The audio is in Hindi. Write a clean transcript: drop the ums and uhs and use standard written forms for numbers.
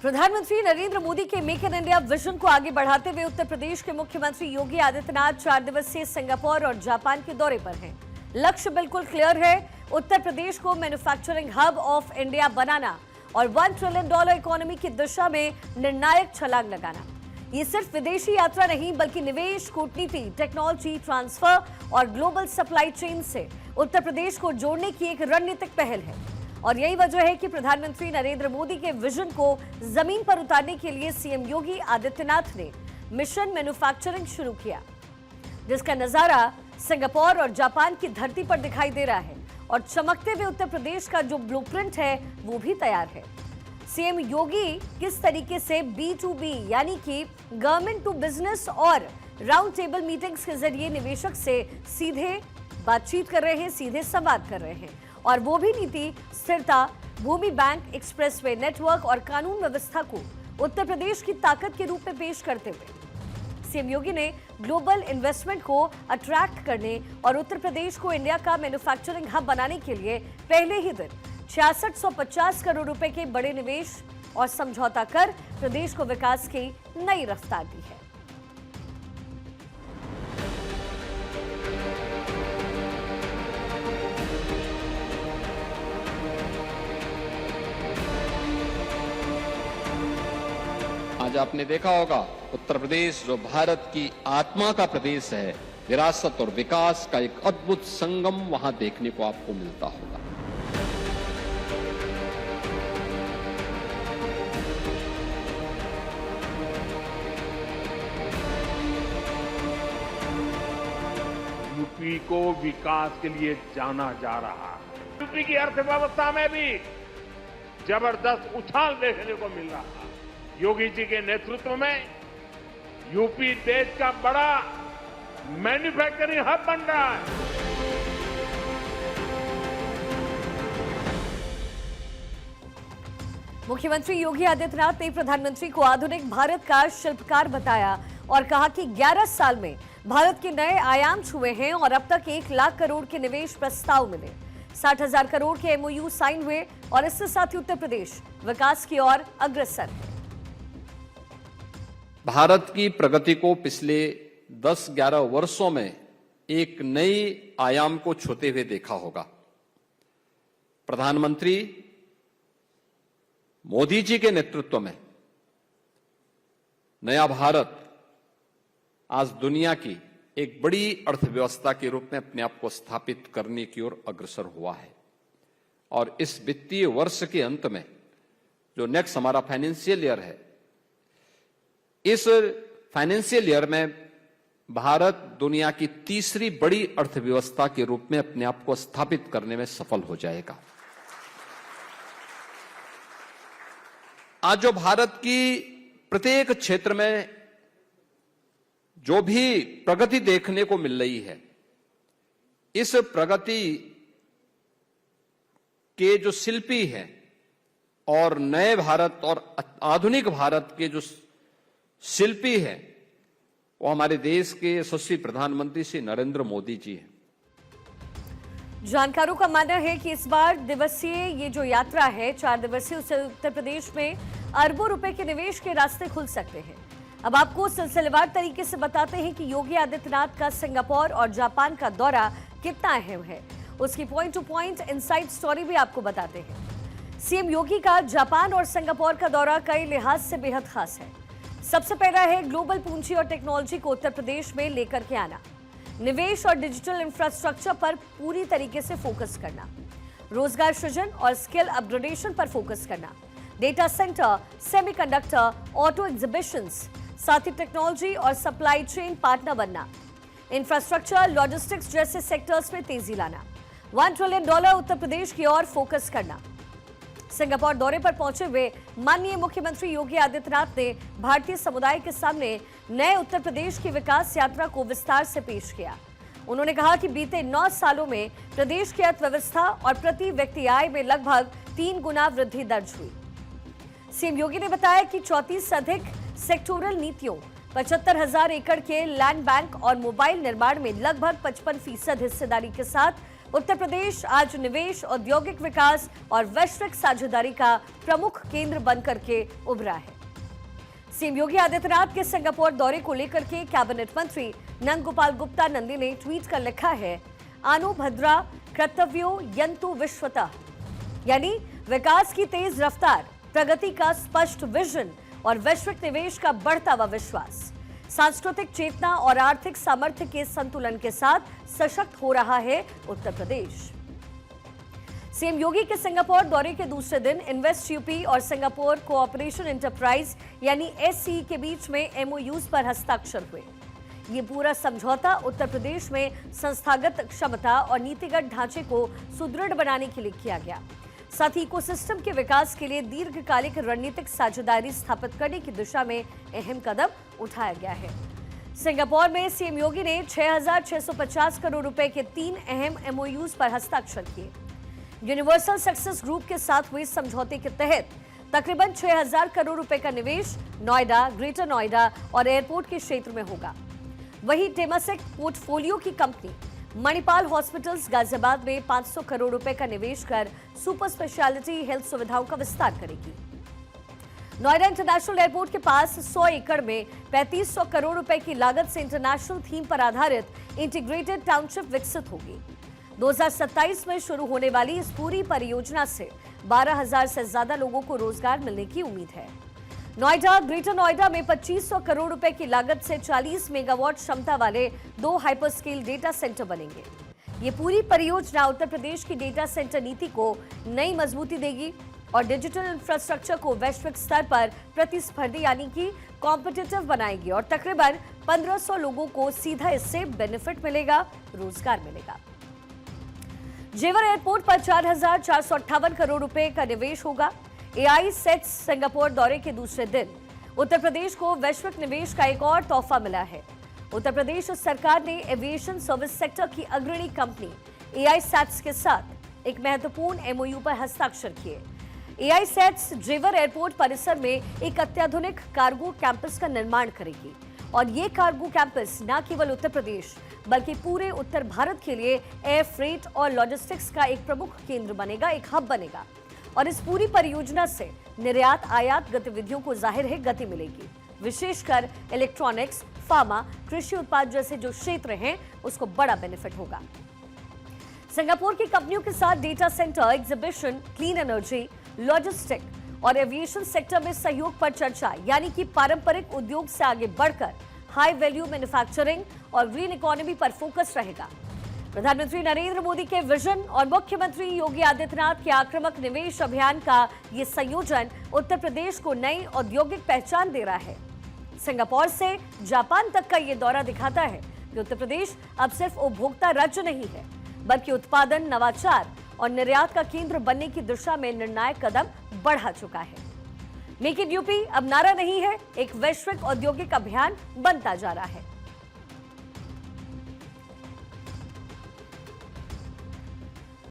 प्रधानमंत्री नरेंद्र मोदी के मेक इन इंडिया विजन को आगे बढ़ाते हुए उत्तर प्रदेश के मुख्यमंत्री योगी आदित्यनाथ 4 दिवसीय सिंगापुर और जापान के दौरे पर हैं। लक्ष्य बिल्कुल क्लियर है, उत्तर प्रदेश को मैन्युफैक्चरिंग हब ऑफ इंडिया बनाना और $1 ट्रिलियन इकोनॉमी की दिशा में निर्णायक छलांग लगाना। ये सिर्फ विदेशी यात्रा नहीं बल्कि निवेश, कूटनीति, टेक्नोलॉजी ट्रांसफर और ग्लोबल सप्लाई चेन से उत्तर प्रदेश को जोड़ने की एक रणनीतिक पहल है। और यही वजह है कि प्रधानमंत्री नरेंद्र मोदी के विजन को जमीन पर उतारने के लिए सीएम योगी आदित्यनाथ ने मिशन मैन्युफैक्चरिंग शुरू किया, जिसका नजारा सिंगापुर और जापान की धरती पर दिखाई दे रहा है। और चमकते हुए उत्तर प्रदेश का जो ब्लूप्रिंट है वो भी तैयार है। सीएम योगी किस तरीके से B2B यानी कि गवर्नमेंट टू बिजनेस और राउंड टेबल मीटिंग्स के जरिए निवेशक से सीधे बातचीत कर रहे हैं, सीधे संवाद कर रहे हैं, और वो भी नीति स्थिरता, भूमि बैंक, एक्सप्रेसवे नेटवर्क और कानून व्यवस्था को उत्तर प्रदेश की ताकत के रूप में पेश करते हुए सीएम योगी ने ग्लोबल इन्वेस्टमेंट को अट्रैक्ट करने और उत्तर प्रदेश को इंडिया का मैन्युफैक्चरिंग हब बनाने के लिए पहले ही दिन 6650 करोड़ रुपए के बड़े निवेश और समझौता कर प्रदेश को विकास की नई रफ्तार दी है। आज आपने देखा होगा उत्तर प्रदेश जो भारत की आत्मा का प्रदेश है, विरासत और विकास का एक अद्भुत संगम वहां देखने को आपको मिलता होगा। यूपी को विकास के लिए जाना जा रहा है। यूपी की अर्थव्यवस्था में भी जबरदस्त उछाल देखने को मिल रहा है। योगी जी के नेतृत्व में यूपी देश का बड़ा मैन्युफैक्चरिंग हब बन रहा है। मुख्यमंत्री योगी आदित्यनाथ ने प्रधानमंत्री को आधुनिक भारत का शिल्पकार बताया और कहा कि 11 साल में भारत के नए आयाम छुए हैं और अब तक 1 लाख करोड़ के निवेश प्रस्ताव मिले, 60,000 करोड़ के MOU साइन हुए और इसके साथ ही उत्तर प्रदेश विकास की ओर अग्रसर है। भारत की प्रगति को पिछले 10-11 वर्षों में एक नई आयाम को छूते हुए देखा होगा। प्रधानमंत्री मोदी जी के नेतृत्व में नया भारत आज दुनिया की एक बड़ी अर्थव्यवस्था के रूप में अपने आप को स्थापित करने की ओर अग्रसर हुआ है। और इस वित्तीय वर्ष के अंत में जो नेक्स्ट हमारा फाइनेंशियल ईयर है, इस फाइनेंशियल ईयर में भारत दुनिया की तीसरी बड़ी अर्थव्यवस्था के रूप में अपने आप को स्थापित करने में सफल हो जाएगा। आज जो भारत की प्रत्येक क्षेत्र में जो भी प्रगति देखने को मिल रही है, इस प्रगति के जो शिल्पी हैं और नए भारत और आधुनिक भारत के जो शिल्पी है वो हमारे देश के यशस्वी प्रधानमंत्री श्री नरेंद्र मोदी जी हैं। जानकारों का मानना है कि इस बार दिवसीय ये जो यात्रा है 4 दिवसीय, उससे उत्तर प्रदेश में अरबों रुपए के निवेश के रास्ते खुल सकते हैं। अब आपको सिलसिलेवार तरीके से बताते हैं कि योगी आदित्यनाथ का सिंगापुर और जापान का दौरा कितना अहम है, उसकी point two point inside story भी आपको बताते हैं। सीएम योगी का जापान और सिंगापुर का दौरा कई लिहाज से बेहद खास है। सबसे पहला है ग्लोबल पूंजी और टेक्नोलॉजी को उत्तर प्रदेश में लेकर के आना, निवेश और डिजिटल इंफ्रास्ट्रक्चर पर पूरी तरीके से फोकस करना, रोजगार सृजन और स्किल अपग्रेडेशन पर फोकस करना, data centre, semiconductor, auto exhibitions, साथ ही टेक्नोलॉजी और सप्लाई चेन पार्टनर बनना, इंफ्रास्ट्रक्चर, लॉजिस्टिक्स जैसे सेक्टर्स में तेजी लाना, $1 ट्रिलियन उत्तर प्रदेश की ओर फोकस करना। सिंगापुर दौरे पर पहुंचे हुए माननीय मुख्यमंत्री योगी आदित्यनाथ ने भारतीय समुदाय के सामने नए उत्तर प्रदेश की विकास यात्रा को विस्तार से पेश किया। उन्होंने कहा कि बीते 9 सालों में प्रदेश की अर्थव्यवस्था और प्रति व्यक्ति आय में लगभग 3 गुना वृद्धि दर्ज हुई। सीएम योगी ने बताया कि 34 से अधिक सेक्टोरल नीतियों, 75,000 एकड़ के लैंड बैंक और मोबाइल निर्माण में लगभग 55% हिस्सेदारी के साथ उत्तर प्रदेश आज निवेश, औद्योगिक विकास और वैश्विक साझेदारी का प्रमुख केंद्र बनकर के उभरा है। सीएम योगी आदित्यनाथ के सिंगापुर दौरे को लेकर के कैबिनेट मंत्री नंदगोपाल गुप्ता नंदी ने ट्वीट कर लिखा है, आनो भद्रा कर्तव्यो यंतु विश्वतः, यानी विकास की तेज रफ्तार, प्रगति का स्पष्ट विजन और वैश्विक निवेश का बढ़ता हुआ विश्वास सांस्कृतिक चेतना और आर्थिक सामर्थ्य के संतुलन के साथ सशक्त हो रहा है उत्तर प्रदेश। सीएम योगी के सिंगापुर दौरे के दूसरे दिन इन्वेस्ट यूपी और सिंगापुर कोऑपरेशन एंटरप्राइज यानी एससीई के बीच में एमओयूज पर हस्ताक्षर हुए। ये पूरा समझौता उत्तर प्रदेश में संस्थागत क्षमता और नीतिगत ढांचे को सुदृढ़ बनाने के लिए किया गया। साथ ही इकोसिस्टम के विकास के लिए दीर्घकालिक रणनीतिक साझेदारी स्थापित करने की दिशा में अहम कदम उठाया गया है। सिंगापुर में सीएम योगी ने 6,650 करोड़ रुपए के 3 अहम एमओयूज पर हस्ताक्षर किए। यूनिवर्सल सक्सेस ग्रुप के साथ हुए समझौते के तहत तकरीबन 6,000 करोड़ रुपए का निवेश नोएडा, ग्रेटर नोएडा और एयरपोर्ट के क्षेत्र में होगा। वहीं टेमासेक पोर्टफोलियो की कंपनी मणिपाल हॉस्पिटल्स गाजियाबाद में 500 करोड़ रुपए का निवेश कर सुपर स्पेशलिटी हेल्थ सुविधाओं का विस्तार करेगी। नोएडा इंटरनेशनल एयरपोर्ट के पास 100 एकड़ में 3500 करोड़ रुपए की लागत से इंटरनेशनल थीम पर आधारित इंटीग्रेटेड टाउनशिप विकसित होगी। 2027 में शुरू होने वाली इस पूरी परियोजना से 12,000 से ज्यादा लोगों को रोजगार मिलने की उम्मीद है। नोएडा, ग्रेटर नोएडा में 2500 करोड़ रुपए की लागत से 40 मेगावाट क्षमता वाले 2 हाइपरस्केल डेटा सेंटर बनेंगे। ये पूरी परियोजना उत्तर प्रदेश की डेटा सेंटर नीति को नई मजबूती देगी और डिजिटल इंफ्रास्ट्रक्चर को वैश्विक स्तर पर प्रतिस्पर्धी यानी कि कॉम्पिटिटिव बनाएगी और तकरीबन 1500 लोगों को सीधा इससे बेनिफिट मिलेगा, रोजगार मिलेगा। जेवर एयरपोर्ट पर 4,458 करोड़ रुपए का निवेश होगा। एआई सेट्स सिंगापुर दौरे के दूसरे दिन उत्तर प्रदेश को वैश्विक निवेश का एक और तोहफा मिला है। उत्तर प्रदेश सरकार ने एविएशन सर्विस सेक्टर की अग्रणी कंपनी एआई सेट्स के साथ एक महत्वपूर्ण एमओयू पर हस्ताक्षर किए। एआई सेट्स जेवर एयरपोर्ट परिसर में एक अत्याधुनिक कार्गो कैंपस का निर्माण करेगी और ये कार्गो कैंपस न केवल उत्तर प्रदेश बल्कि पूरे उत्तर भारत के लिए एयर फ्रेट और लॉजिस्टिक्स का एक प्रमुख केंद्र बनेगा, एक हब बनेगा। और इस पूरी परियोजना से निर्यात आयात गतिविधियों को जाहिर है गति मिलेगी, विशेषकर इलेक्ट्रॉनिक्स, फार्मा, कृषि उत्पाद जैसे जो क्षेत्र हैं उसको बड़ा बेनिफिट होगा। सिंगापुर की कंपनियों के साथ data centre, exhibition, clean energy, logistic और एविएशन सेक्टर में सहयोग पर चर्चा, यानी कि पारंपरिक उद्योग से आगे बढ़कर हाई वैल्यू मैन्युफैक्चरिंग और ग्रीन इकोनॉमी पर फोकस रहेगा। प्रधानमंत्री नरेंद्र मोदी के विजन और मुख्यमंत्री योगी आदित्यनाथ के आक्रामक निवेश अभियान का ये संयोजन उत्तर प्रदेश को नई औद्योगिक पहचान दे रहा है। सिंगापुर से जापान तक का ये दौरा दिखाता है कि उत्तर प्रदेश अब सिर्फ उपभोक्ता राज्य नहीं है बल्कि उत्पादन, नवाचार और निर्यात का केंद्र बनने की दिशा में निर्णायक कदम बढ़ा चुका है। मेक इन यूपी अब नारा नहीं है, एक वैश्विक औद्योगिक अभियान बनता जा रहा है।